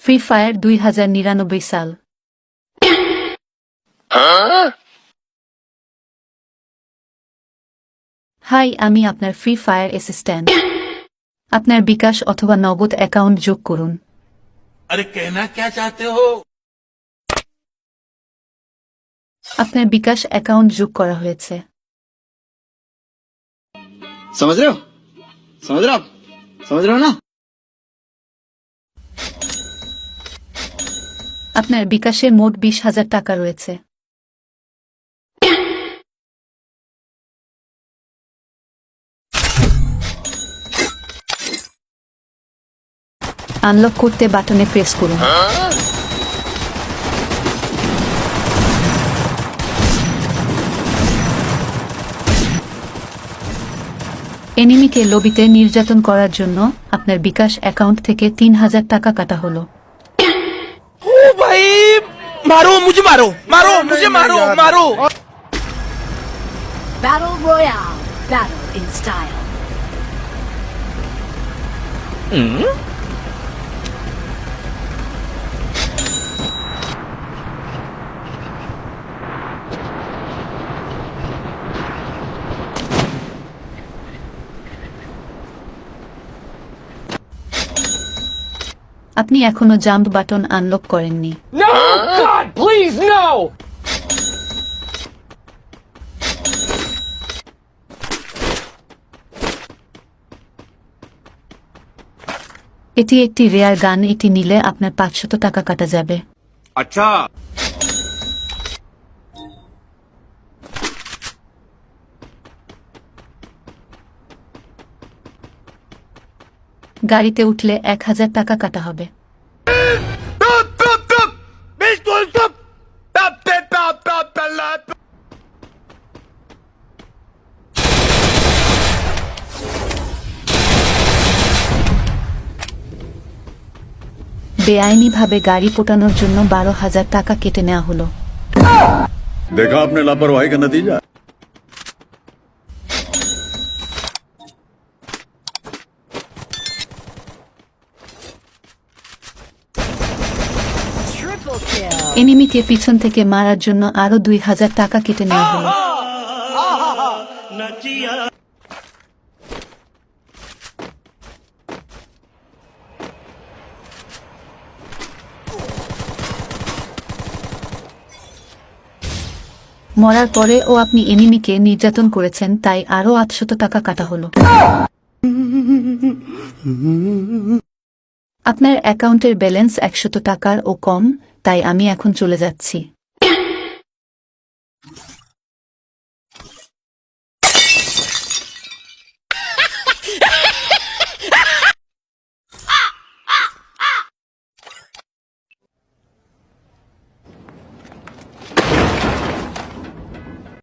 Free fire 2099 সাল। High, আমি আপনার ফ্রি ফায়ার অ্যাসিস্ট্যান্ট। আপনার বিকাশ অথবা নগদ অ্যাকাউন্ট যোগ করুন। अरे कहना क्या चाहते हो? আপনার বিকাশ অ্যাকাউন্ট যোগ করা হয়েছে। समझ रहे हो? समझ रहे हो आप? समझ रहे हो ना? আপনার বিকাশে মোট 20,000 টাকা রয়েছে। আনলক করতে বাটনে প্রেস করুন। এনিমিকে লবিতে নির্যাতন করার জন্য আপনার বিকাশ অ্যাকাউন্ট থেকে 3,000 টাকা কাটা হলো। ओ भाई मारो मुझे मारो मारो मुझे मारो मारो Battle Royale. Battle in style. আপনি এখনো জাম্প বাটন আনলক করেননি। No God please no এটি একটি রেয়ার গান, এটি নিলে আপনার 500 টাকা কাটা যাবে। अच्छा গাড়িতে উঠলে 1,000 টাকা কাটা হবে। बिल्कुल तब বেআইনিভাবে গাড়ি পোটানোর জন্য 12,000 টাকা কেটে নেওয়া হলো। देखा आपने लापरवाही का नतीजा। Triple kill. এনিমিকে পিছন থেকে মারার জন্য আরো 2,000 টাকা কেটে নেওয়া হলো। মরার পরেও আপনি এনিমিকে নির্যাতন করেছেন, তাই আরো 800 টাকা কাটা হলো। আপনার অ্যাকাউন্টের ব্যালেন্স 100 টাকার ও কম, তাই আমি এখন চলে যাচ্ছি।